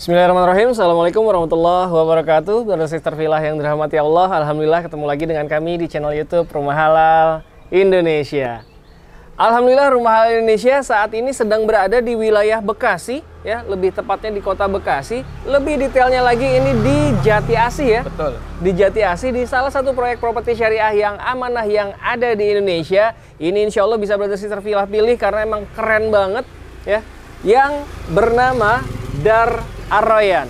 Bismillahirrahmanirrahim. Assalamualaikum warahmatullahi wabarakatuh. Brother Sister Villa yang dirahmati Allah, alhamdulillah ketemu lagi dengan kami di channel YouTube Rumah Halal Indonesia. Alhamdulillah Rumah Halal Indonesia saat ini sedang berada di wilayah Bekasi, ya, lebih tepatnya di kota Bekasi. Lebih detailnya lagi ini di Jati Asih, ya. Betul. Di Jati Asih, di salah satu proyek properti syariah yang amanah yang ada di Indonesia. Ini insya Allah bisa Brother Sister Villa pilih karena emang keren banget, ya. Yang bernama Dar Ar-Rayyan.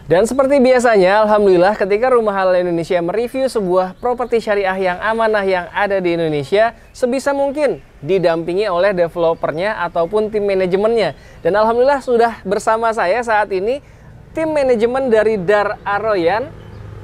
Dan seperti biasanya, alhamdulillah ketika Rumah Halal Indonesia mereview sebuah properti syariah yang amanah yang ada di Indonesia, sebisa mungkin didampingi oleh developernya ataupun tim manajemennya. Dan alhamdulillah sudah bersama saya saat ini tim manajemen dari Dar Ar-Rayyan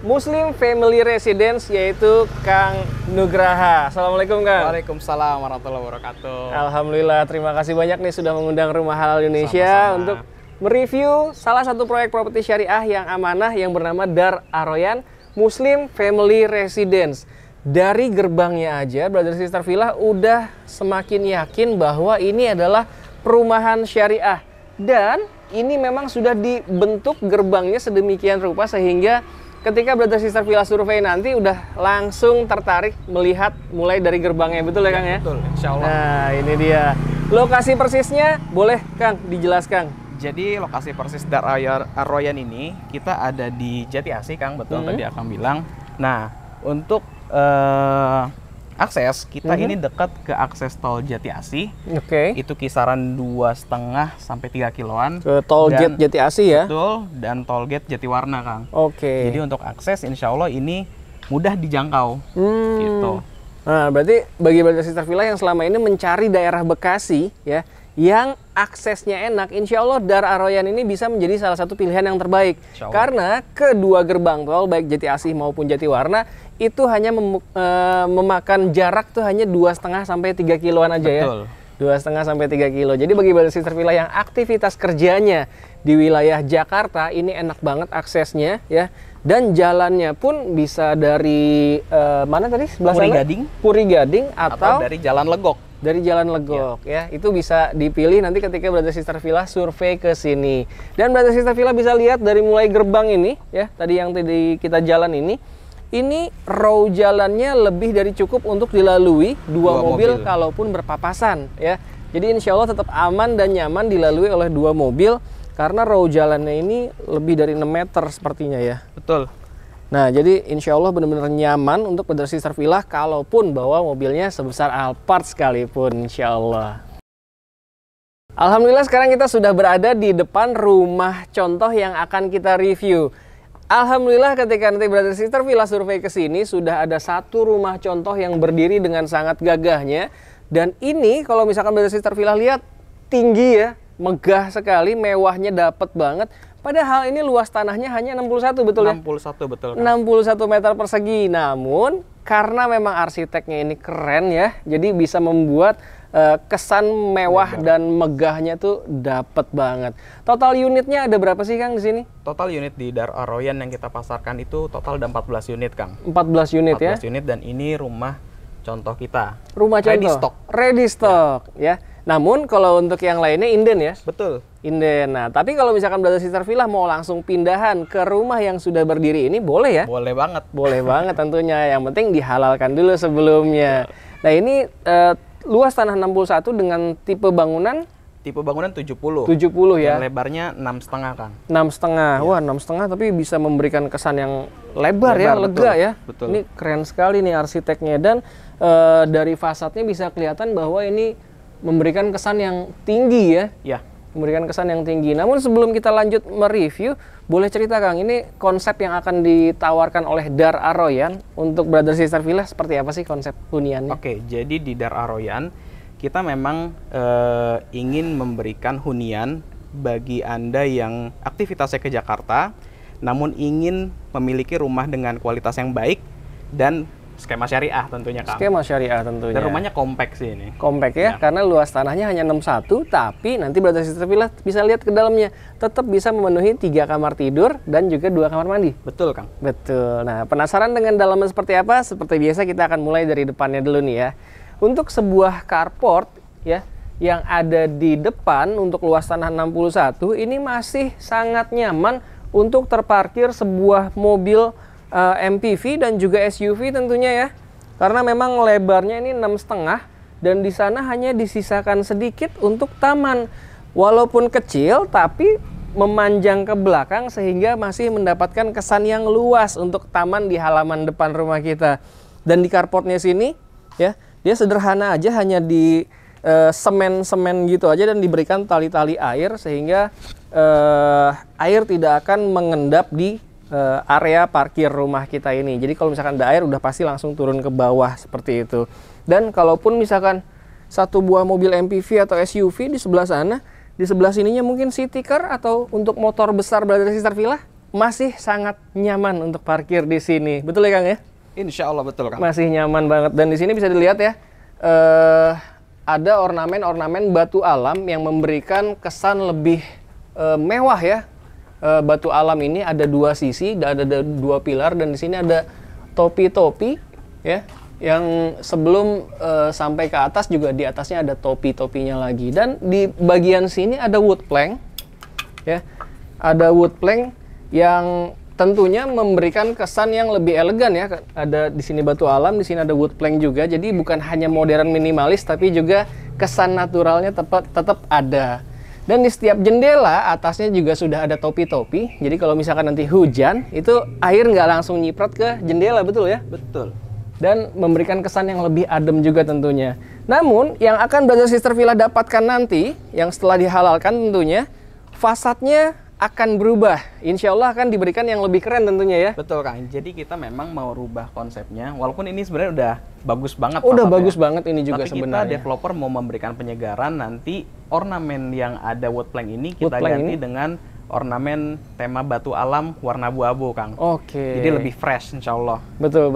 Muslim Family Residence, yaitu Kang Nugraha. Assalamualaikum, Kang. Waalaikumsalam warahmatullahi wabarakatuh. Alhamdulillah, terima kasih banyak nih sudah mengundang Rumah Halal Indonesia Sama-sama. untuk mereview salah satu proyek properti syariah yang amanah yang bernama Dar Ar-Rayyan Muslim Family Residence. Dari gerbangnya aja, Brother Sister Villa udah semakin yakin bahwa ini adalah perumahan syariah. Dan ini memang sudah dibentuk gerbangnya sedemikian rupa sehingga ketika Brother Sister Villa survei nanti udah langsung tertarik melihat mulai dari gerbangnya. Betul ya, Kang, ya? Betul, insya Allah. Nah, ini dia. Lokasi persisnya boleh, Kang, dijelaskan. Jadi lokasi persis Dar Ar-Rayyan ini kita ada di Jati Asih, Kang. Betul tadi Akang bilang. Nah, untuk akses kita ini dekat ke akses tol Jati Asih. Oke. Itu kisaran 2,5 sampai 3 kiloan. Ke tol Dan- Jati Asih, ya? Betul, dan tol gate Jatiwarna, Kang. Oke. Jadi untuk akses insya Allah ini mudah dijangkau. Gitu. Nah, berarti bagi Brother Sister Villa yang selama ini mencari daerah Bekasi, ya, yang aksesnya enak, insya Allah Dar Ar-Rayyan ini bisa menjadi salah satu pilihan yang terbaik. Insya Allah. Karena kedua gerbang tol, baik Jati Asih maupun Jatiwarna, itu hanya memakan jarak tuh hanya 2,5 sampai 3 kiloan aja. Betul. Ya. 2,5 sampai 3 kilo. Jadi bagi Brother Sister Villa yang aktivitas kerjanya di wilayah Jakarta, ini enak banget aksesnya, ya. Dan jalannya pun bisa dari mana tadi? Sebelah Puri sana? Gading. Puri Gading atau Dari Jalan Legok. dari Jalan Legok, ya. Itu bisa dipilih nanti ketika Brother Sister Villa survei ke sini. Dan Brother Sister Villa bisa lihat dari mulai gerbang ini, ya, tadi yang tadi kita jalan ini row jalannya lebih dari cukup untuk dilalui dua mobil kalaupun berpapasan, ya. Jadi insya Allah tetap aman dan nyaman dilalui oleh dua mobil karena row jalannya ini lebih dari 6 meter sepertinya, ya. Betul. Nah, jadi insya Allah benar-benar nyaman untuk Brother Sister Villa kalaupun bawa mobilnya sebesar Alphard sekalipun, insya Allah. Alhamdulillah sekarang kita sudah berada di depan rumah contoh yang akan kita review. Alhamdulillah ketika nanti Brother Sister Villa survei ke sini sudah ada satu rumah contoh yang berdiri dengan sangat gagahnya. Dan ini kalau misalkan Brother Sister Villa lihat tinggi, ya, megah sekali, mewahnya dapat banget. Padahal ini luas tanahnya hanya 61, betul ya? 61 betul, Kang. 61 meter persegi. Namun karena memang arsiteknya ini keren, ya, jadi bisa membuat kesan mewah dan megahnya tuh dapat banget. Total unitnya ada berapa sih, Kang, di sini? Total unit di Dar Ar-Rayyan yang kita pasarkan itu total ada 14 unit, Kang. 14 unit, 14 ya? unit dan ini rumah contoh kita. Rumah contoh. Ready stock. Ready stock, ya. Namun kalau untuk yang lainnya inden, ya? Betul. Inden. Nah, tapi kalau misalkan Brother Sister Villa mau langsung pindahan ke rumah yang sudah berdiri ini, boleh, ya? Boleh banget. Boleh banget tentunya. Yang penting dihalalkan dulu sebelumnya. Nah, ini luas tanah 61 dengan tipe bangunan Tipe bangunan 70. 70, ya. Yang lebarnya 6,5, Kang. 6,5. Wah, 6,5 tapi bisa memberikan kesan yang lebar, ya, lega, betul. ya. Betul. Ini keren sekali nih arsiteknya, dan dari fasadnya bisa kelihatan bahwa ini memberikan kesan yang tinggi, ya. Ya. Memberikan kesan yang tinggi. Namun sebelum kita lanjut mereview, boleh cerita, Kang, ini konsep yang akan ditawarkan oleh Dar Ar-Rayyan untuk Brother Sister Villa seperti apa sih konsep huniannya? Oke, jadi di Dar Ar-Rayyan kita memang ingin memberikan hunian bagi Anda yang aktivitasnya ke Jakarta, namun ingin memiliki rumah dengan kualitas yang baik dan skema syariah tentunya, Kang. Skema syariah tentunya. Dan rumahnya kompak sih ini. Kompak ya, karena luas tanahnya hanya 61, tapi nanti Brother Sister Villa bisa lihat ke dalamnya. Tetap bisa memenuhi 3 kamar tidur dan juga 2 kamar mandi. Betul, Kang. Betul. Nah, penasaran dengan dalamnya seperti apa? Seperti biasa kita akan mulai dari depannya dulu nih ya. Untuk sebuah carport ya, yang ada di depan untuk luas tanah 61, ini masih sangat nyaman untuk terparkir sebuah mobil MPV dan juga SUV tentunya ya. Karena memang lebarnya ini 6,5 dan di sana hanya disisakan sedikit untuk taman. Walaupun kecil tapi memanjang ke belakang sehingga masih mendapatkan kesan yang luas untuk taman di halaman depan rumah kita. Dan di carportnya sini ya, dia sederhana aja, hanya di semen-semen gitu aja dan diberikan tali-tali air sehingga air tidak akan mengendap di area parkir rumah kita ini. Jadi kalau misalkan ada air udah pasti langsung turun ke bawah seperti itu. Dan kalaupun misalkan satu buah mobil MPV atau SUV di sebelah sana, di sebelah sininya mungkin city car atau untuk motor besar Brother Sister Villa, masih sangat nyaman untuk parkir di sini. Betul ya Kang ya? Insya Allah betul, Kang. Masih nyaman banget. Dan di sini bisa dilihat ya, ada ornamen-ornamen batu alam yang memberikan kesan lebih mewah ya. Batu alam ini ada 2 sisi, ada 2 pilar, dan di sini ada topi-topi ya, yang sebelum sampai ke atas juga di atasnya ada topi-topinya lagi. Dan di bagian sini ada wood plank ya, ada wood plank yang tentunya memberikan kesan yang lebih elegan ya. Ada di sini batu alam, di sini ada wood plank juga. Jadi bukan hanya modern minimalis, tapi juga kesan naturalnya tetap ada. Dan di setiap jendela atasnya juga sudah ada topi-topi. Jadi kalau misalkan nanti hujan, itu air nggak langsung nyiprat ke jendela, betul ya? Betul. Dan memberikan kesan yang lebih adem juga tentunya. Namun yang akan Brother Sister Villa dapatkan nanti, yang setelah dihalalkan tentunya, fasadnya akan berubah. Insya Allah akan diberikan yang lebih keren tentunya ya. Betul, Kang. Jadi kita memang mau rubah konsepnya. Walaupun ini sebenarnya udah bagus banget. Udah bagus banget ini juga sebenarnya. Tapi kita developer mau memberikan penyegaran, nanti ornamen yang ada wood plank ini kita ganti dengan ornamen tema batu alam warna abu-abu, Kang. Oke. Jadi lebih fresh insya Allah. Betul.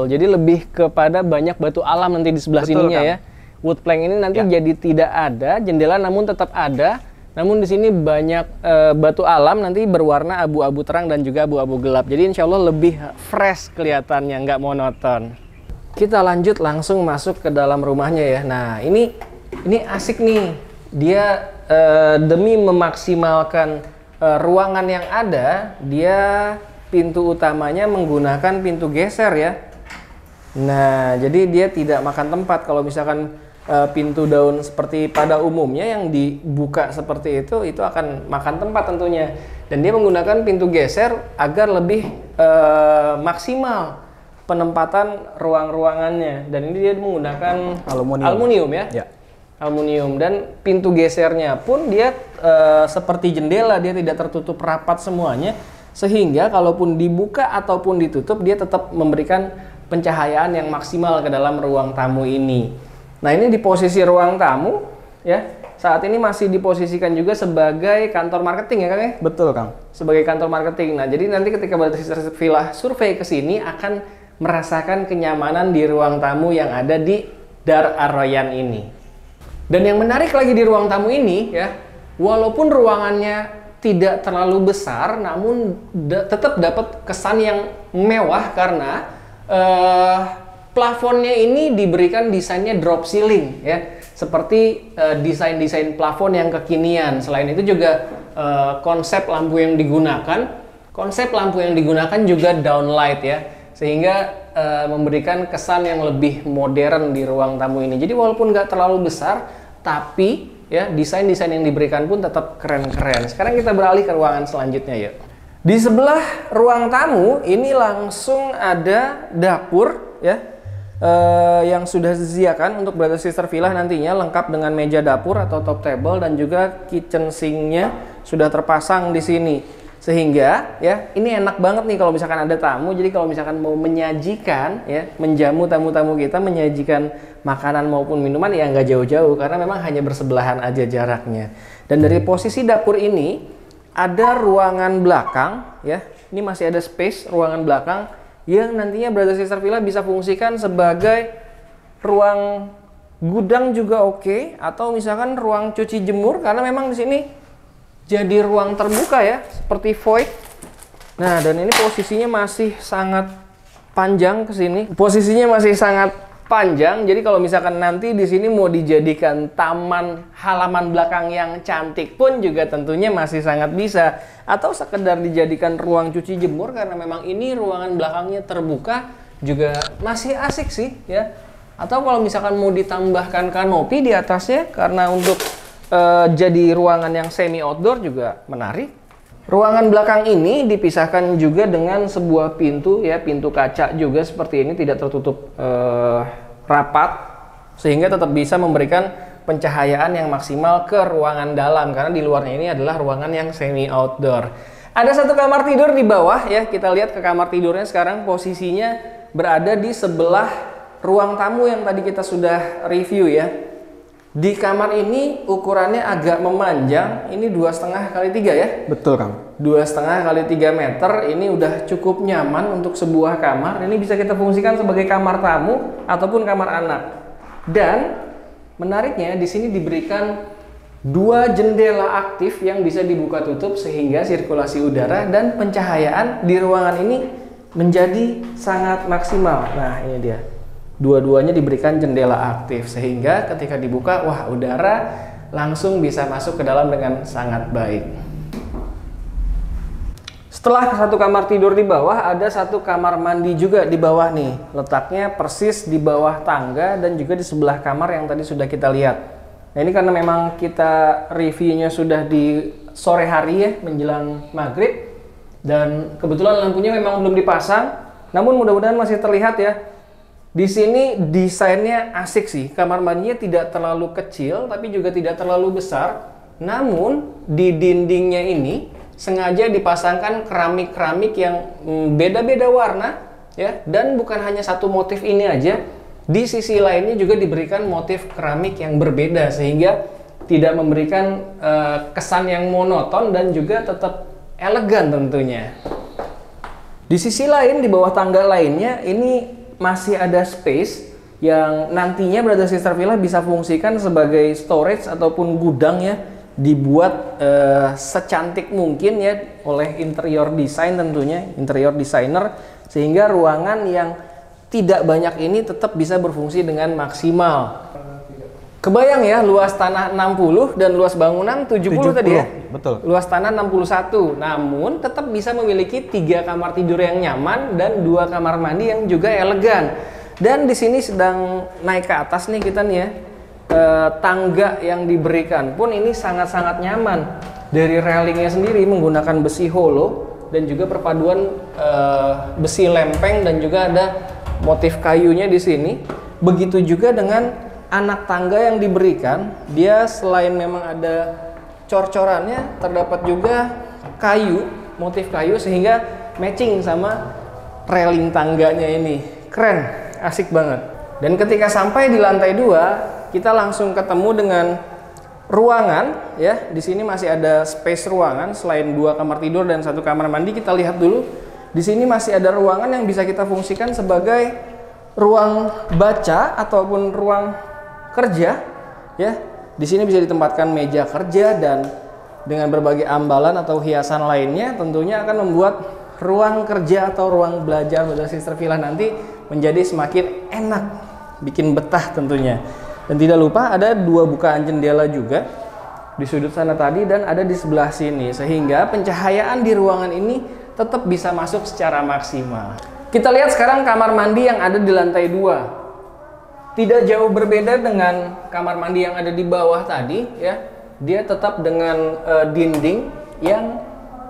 Jadi lebih kepada banyak batu alam nanti di sebelah sininya ya. Wood plank ini nanti jadi tidak ada jendela, namun tetap ada. Namun di sini banyak batu alam nanti berwarna abu-abu terang dan juga abu-abu gelap. Jadi insya Allah lebih fresh kelihatannya, nggak monoton. Kita lanjut langsung masuk ke dalam rumahnya ya. Nah ini asik nih. Dia demi memaksimalkan ruangan yang ada, dia pintu utamanya menggunakan pintu geser ya. Nah jadi dia tidak makan tempat. Kalau misalkan pintu daun seperti pada umumnya yang dibuka seperti itu akan makan tempat tentunya. Dan dia menggunakan pintu geser agar lebih maksimal penempatan ruang-ruangannya. Dan ini dia menggunakan aluminium ya. Aluminium. Dan pintu gesernya pun dia seperti jendela, dia tidak tertutup rapat semuanya, sehingga kalaupun dibuka ataupun ditutup dia tetap memberikan pencahayaan yang maksimal ke dalam ruang tamu ini. Nah ini di posisi ruang tamu ya, saat ini masih diposisikan juga sebagai kantor marketing ya Kang ya? Betul Kang. Sebagai kantor marketing. Nah jadi nanti ketika Brother Sister Villa survei ke sini akan merasakan kenyamanan di ruang tamu yang ada di Dar Ar-Royan ini. Dan yang menarik lagi di ruang tamu ini ya, walaupun ruangannya tidak terlalu besar, namun tetap dapat kesan yang mewah karena plafonnya ini diberikan desainnya drop ceiling ya, seperti desain-desain plafon yang kekinian. Selain itu juga konsep lampu yang digunakan juga downlight ya, sehingga memberikan kesan yang lebih modern di ruang tamu ini. Jadi walaupun nggak terlalu besar, tapi ya desain-desain yang diberikan pun tetap keren-keren. Sekarang kita beralih ke ruangan selanjutnya ya. Di sebelah ruang tamu ini langsung ada dapur ya, yang sudah disediakan untuk Brother Sister Villa nantinya, lengkap dengan meja dapur atau top table dan juga kitchen sink-nya sudah terpasang di sini. Sehingga ya ini enak banget nih kalau misalkan ada tamu. Jadi kalau misalkan mau menyajikan ya, menjamu tamu-tamu kita, menyajikan makanan maupun minuman ya nggak jauh-jauh karena memang hanya bersebelahan aja jaraknya. Dan dari posisi dapur ini ada ruangan belakang ya. Ini masih ada space ruangan belakang yang nantinya Brother Sister Villa bisa fungsikan sebagai ruang gudang juga oke, atau misalkan ruang cuci jemur karena memang di sini jadi ruang terbuka ya, seperti void. Nah, dan ini posisinya masih sangat panjang ke sini. Posisinya masih sangat panjang. Jadi kalau misalkan nanti di sini mau dijadikan taman halaman belakang yang cantik pun juga tentunya masih sangat bisa, atau sekedar dijadikan ruang cuci jemur karena memang ini ruangan belakangnya terbuka juga masih asik sih ya. Atau kalau misalkan mau ditambahkan kanopi di atasnya karena untuk jadi ruangan yang semi outdoor juga menarik. Ruangan belakang ini dipisahkan juga dengan sebuah pintu ya, pintu kaca juga seperti ini, tidak tertutup rapat, sehingga tetap bisa memberikan pencahayaan yang maksimal ke ruangan dalam karena di luarnya ini adalah ruangan yang semi outdoor. Ada satu kamar tidur di bawah ya, kita lihat ke kamar tidurnya sekarang. Posisinya berada di sebelah ruang tamu yang tadi kita sudah review ya. Di kamar ini ukurannya agak memanjang, ini 2,5 kali 3 ya? Betul, Kang. 2,5 kali 3 meter, ini udah cukup nyaman untuk sebuah kamar. Ini bisa kita fungsikan sebagai kamar tamu ataupun kamar anak. Dan menariknya di sini diberikan 2 jendela aktif yang bisa dibuka tutup sehingga sirkulasi udara dan pencahayaan di ruangan ini menjadi sangat maksimal. Nah, ini dia. Dua-duanya diberikan jendela aktif sehingga ketika dibuka, wah, udara langsung bisa masuk ke dalam dengan sangat baik. Setelah satu kamar tidur di bawah, ada satu kamar mandi juga di bawah nih. Letaknya persis di bawah tangga dan juga di sebelah kamar yang tadi sudah kita lihat. Nah, ini karena memang kita reviewnya sudah di sore hari ya, menjelang maghrib, dan kebetulan lampunya memang belum dipasang, namun mudah-mudahan masih terlihat ya. Di sini desainnya asik sih, kamar mandinya tidak terlalu kecil tapi juga tidak terlalu besar. Namun di dindingnya ini sengaja dipasangkan keramik-keramik yang beda-beda warna ya, dan bukan hanya satu motif ini aja. Di sisi lainnya juga diberikan motif keramik yang berbeda sehingga tidak memberikan kesan yang monoton dan juga tetap elegan tentunya. Di sisi lain, di bawah tangga lainnya ini masih ada space yang nantinya Brother Sister Villa bisa fungsikan sebagai storage ataupun gudang ya, dibuat secantik mungkin ya oleh interior design tentunya, interior designer, sehingga ruangan yang tidak banyak ini tetap bisa berfungsi dengan maksimal. Kebayang ya, luas tanah 60 dan luas bangunan 70 tadi ya? Betul. Luas tanah 61, namun tetap bisa memiliki 3 kamar tidur yang nyaman dan 2 kamar mandi yang juga elegan. Dan di sini sedang naik ke atas nih kita nih ya, tangga yang diberikan pun ini sangat-sangat nyaman. Dari railingnya sendiri menggunakan besi hollow dan juga perpaduan besi lempeng dan juga ada motif kayunya di sini. Begitu juga dengan anak tangga yang diberikan, dia selain memang ada cor-corannya, terdapat juga kayu, motif kayu sehingga matching sama railing tangganya ini. Keren, asik banget. Dan ketika sampai di lantai 2, kita langsung ketemu dengan ruangan ya. Di sini masih ada space ruangan selain 2 kamar tidur dan 1 kamar mandi. Kita lihat dulu. Di sini masih ada ruangan yang bisa kita fungsikan sebagai ruang baca ataupun ruang kerja ya. Di sini bisa ditempatkan meja kerja dan dengan berbagai ambalan atau hiasan lainnya tentunya akan membuat ruang kerja atau ruang belajar Brother Sister Villa nanti menjadi semakin enak, bikin betah tentunya. Dan tidak lupa ada 2 bukaan jendela juga di sudut sana tadi dan ada di sebelah sini sehingga pencahayaan di ruangan ini tetap bisa masuk secara maksimal. Kita lihat sekarang kamar mandi yang ada di lantai 2. Tidak jauh berbeda dengan kamar mandi yang ada di bawah tadi ya. Dia tetap dengan dinding yang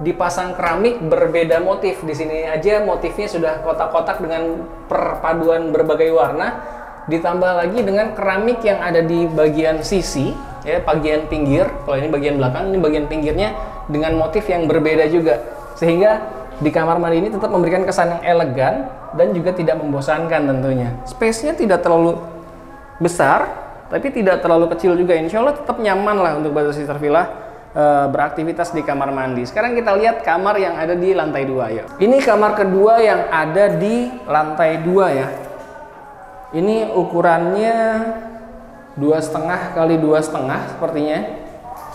dipasang keramik berbeda motif. Di sini aja motifnya sudah kotak-kotak dengan perpaduan berbagai warna, ditambah lagi dengan keramik yang ada di bagian sisi ya, bagian pinggir. Kalau ini bagian belakang, ini bagian pinggirnya dengan motif yang berbeda juga. Sehingga di kamar mandi ini tetap memberikan kesan yang elegan dan juga tidak membosankan tentunya. Space-nya tidak terlalu besar, tapi tidak terlalu kecil juga. Insya Allah tetap nyaman lah untuk Brother Sister Villa beraktivitas di kamar mandi. Sekarang kita lihat kamar yang ada di lantai 2 ya. Ini kamar kedua yang ada di lantai 2 ya. Ini ukurannya 2,5 kali 2,5 sepertinya,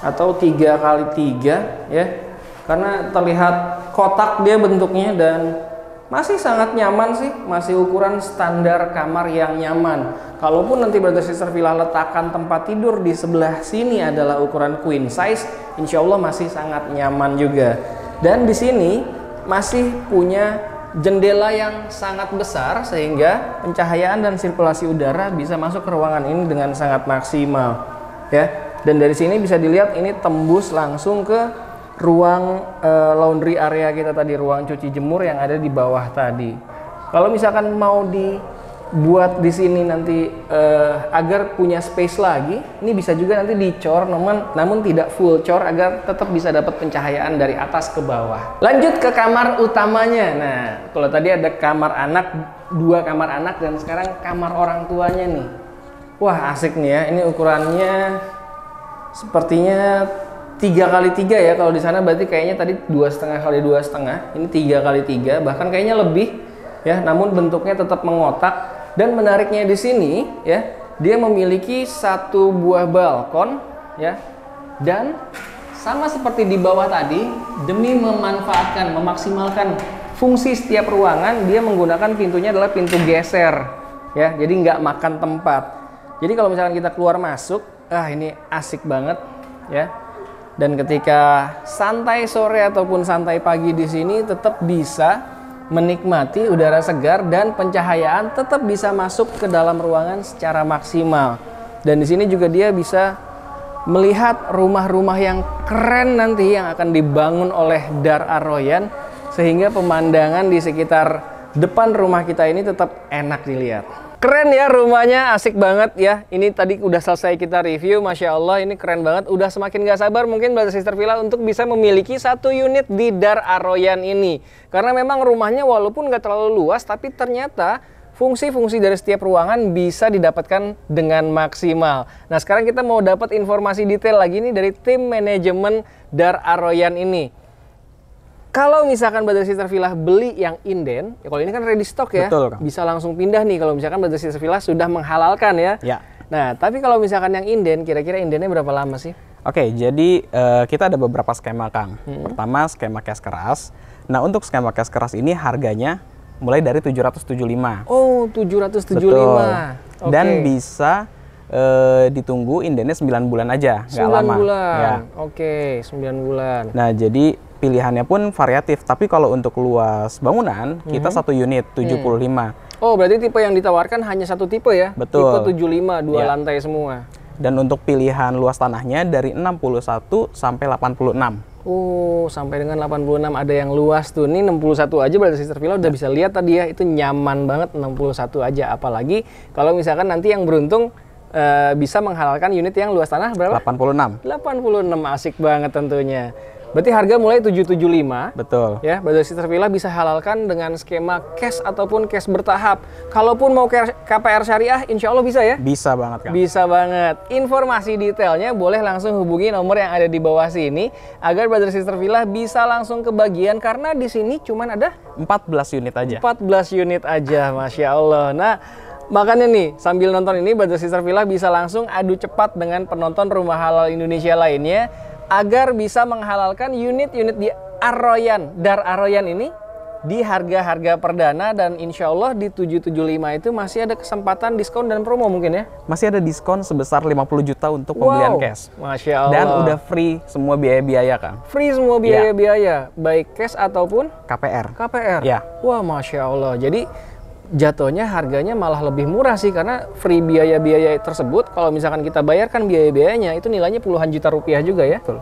atau 3 kali 3 ya. Karena terlihat kotak dia bentuknya dan masih sangat nyaman sih, masih ukuran standar kamar yang nyaman. Kalaupun nanti Brother Sister Villa letakkan tempat tidur di sebelah sini adalah ukuran queen size, insya Allah masih sangat nyaman juga. Dan di sini masih punya jendela yang sangat besar sehingga pencahayaan dan sirkulasi udara bisa masuk ke ruangan ini dengan sangat maksimal ya. Dan dari sini bisa dilihat ini tembus langsung ke ruang laundry area kita tadi, ruang cuci jemur yang ada di bawah tadi. Kalau misalkan mau dibuat di sini nanti agar punya space lagi, ini bisa juga nanti dicor, namun tidak full cor agar tetap bisa dapat pencahayaan dari atas ke bawah. Lanjut ke kamar utamanya. Nah, kalau tadi ada kamar anak, 2 kamar anak, dan sekarang kamar orang tuanya nih. Wah, asik nih ya. Ini ukurannya sepertinya 3 kali 3 ya. Kalau di sana berarti kayaknya tadi 2,5 kali 2,5. Ini 3 kali 3, bahkan kayaknya lebih ya. Namun bentuknya tetap mengotak. Dan menariknya di sini ya, dia memiliki 1 buah balkon ya. Dan sama seperti di bawah tadi, demi memanfaatkan, memaksimalkan fungsi setiap ruangan, dia menggunakan pintunya adalah pintu geser ya. Jadi nggak makan tempat. Jadi kalau misalkan kita keluar masuk, ini asik banget ya. Dan ketika santai sore ataupun santai pagi di sini tetap bisa menikmati udara segar dan pencahayaan tetap bisa masuk ke dalam ruangan secara maksimal. Dan di sini juga dia bisa melihat rumah-rumah yang keren nanti yang akan dibangun oleh Dar Ar-Royan, sehingga pemandangan di sekitar depan rumah kita ini tetap enak dilihat. Keren ya rumahnya, asik banget ya. Ini tadi udah selesai kita review, Masya Allah ini keren banget. Udah semakin gak sabar mungkin Brother Sister Villa untuk bisa memiliki 1 unit di Dar Ar-Royan ini. Karena memang rumahnya walaupun gak terlalu luas, tapi ternyata fungsi-fungsi dari setiap ruangan bisa didapatkan dengan maksimal. Nah sekarang kita mau dapat informasi detail lagi nih dari tim manajemen Dar Ar-Royan ini. Kalau misalkan Brother Sister Villa beli yang inden, ya kalau ini kan ready stock ya, betul, Kang. Bisa langsung pindah nih kalau misalkan Brother Sister Villa sudah menghalalkan ya. Nah, tapi kalau misalkan yang inden, kira-kira indennya berapa lama sih? Oke, jadi kita ada beberapa skema, Kang. Pertama, skema cash keras. Nah, untuk skema cash keras ini harganya mulai dari 775. Oh, 775. Betul. Okay. Dan bisa ditunggu indennya 9 bulan aja, nggak 9 lama. bulan. Ya. Oke, 9 bulan. Nah, jadi pilihannya pun variatif. Tapi kalau untuk luas bangunan, kita 1 unit 75. Oh, berarti tipe yang ditawarkan hanya 1 tipe ya? Betul. Tipe 75, 2 lantai semua. Dan untuk pilihan luas tanahnya dari 61 sampai 86. Oh, sampai dengan 86 ada yang luas tuh. Ini 61 aja berarti Sister Villa udah bisa lihat tadi ya, itu nyaman banget 61 aja. Apalagi kalau misalkan nanti yang beruntung bisa menghalalkan unit yang luas tanah berapa? 86. 86, asik banget tentunya. Berarti harga mulai 775. Betul. Ya, Brother Sister Villa bisa halalkan dengan skema cash ataupun cash bertahap. Kalaupun mau KPR syariah, insya Allah bisa ya? Bisa banget, Kang. Bisa banget. Informasi detailnya boleh langsung hubungi nomor yang ada di bawah sini agar Brother Sister Villa bisa langsung kebagian, karena di sini cuman ada 14 unit aja. 14 unit aja, Masya Allah. Nah, makanya nih, sambil nonton ini Brother Sister Villa bisa langsung adu cepat dengan penonton Rumah Halal Indonesia lainnya agar bisa menghalalkan unit-unit di Ar-Royan, Dar Ar-Royan ini di harga-harga perdana, dan insya Allah di 775 itu masih ada kesempatan diskon dan promo mungkin ya? Masih ada diskon sebesar 50 juta untuk pembelian cash. Masya Allah. Dan udah free semua biaya-biaya, Kang. Free semua biaya-biaya, baik cash ataupun KPR. KPR? Ya. Wah, Masya Allah. Jadi jatuhnya harganya malah lebih murah sih, karena free biaya-biaya tersebut kalau misalkan kita bayarkan biaya-biayanya itu nilainya puluhan juta rupiah juga ya. Betul.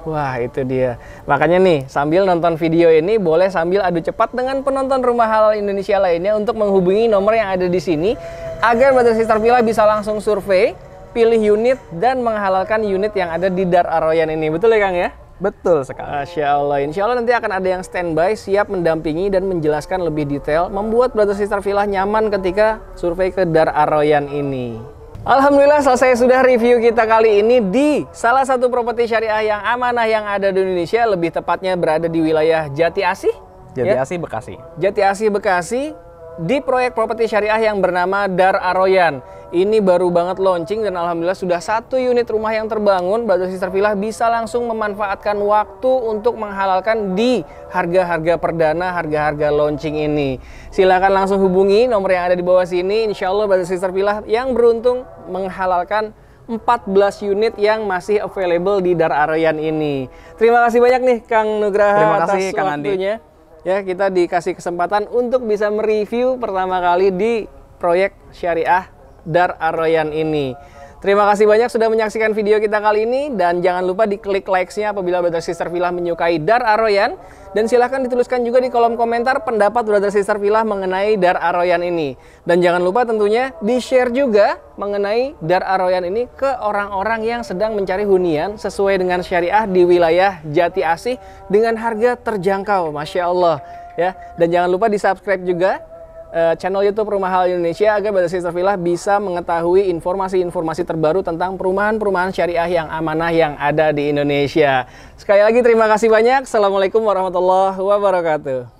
Wah, itu dia. Makanya nih, sambil nonton video ini boleh sambil adu cepat dengan penonton Rumah Halal Indonesia lainnya untuk menghubungi nomor yang ada di sini agar Brother Sister Villa bisa langsung survei, pilih unit dan menghalalkan unit yang ada di Dar Ar-Royan ini. Betul ya, Kang ya? Betul sekali. Masya Allah. Insya Allah nanti akan ada yang standby siap mendampingi dan menjelaskan lebih detail, membuat Brother Sister Villa nyaman ketika survei ke Dar Ar-Royan ini. Alhamdulillah selesai sudah review kita kali ini di salah satu properti syariah yang amanah yang ada di Indonesia, lebih tepatnya berada di wilayah Jati Asih. Jati Asih Bekasi. Jati Asih Bekasi, di proyek properti syariah yang bernama Dar Ar-Royan. Ini baru banget launching dan alhamdulillah sudah 1 unit rumah yang terbangun. Brother Sister Villa bisa langsung memanfaatkan waktu untuk menghalalkan di harga-harga perdana, harga-harga launching ini. Silahkan langsung hubungi nomor yang ada di bawah sini. Insya Allah Brother Sister Villa yang beruntung menghalalkan 14 unit yang masih available di Dar Ar-Royan ini. Terima kasih banyak nih Kang Nugraha Terima atas kasih, Kang waktunya. Ya, kita dikasih kesempatan untuk bisa mereview pertama kali di proyek syariah Dar Ar-Royan ini. Terima kasih banyak sudah menyaksikan video kita kali ini, dan jangan lupa diklik likes-nya apabila Brother Sister Villa menyukai Dar Ar-Royan, dan silahkan dituliskan juga di kolom komentar pendapat Brother Sister Villa mengenai Dar Ar-Royan ini. Dan jangan lupa tentunya di-share juga mengenai Dar Ar-Royan ini ke orang-orang yang sedang mencari hunian sesuai dengan syariah di wilayah Jati Asih dengan harga terjangkau, Masya Allah ya. Dan jangan lupa di-subscribe juga channel YouTube Rumah Halal Indonesia agar Brother Sister Villa bisa mengetahui informasi-informasi terbaru tentang perumahan-perumahan syariah yang amanah yang ada di Indonesia. Sekali lagi terima kasih banyak. Assalamualaikum warahmatullahi wabarakatuh.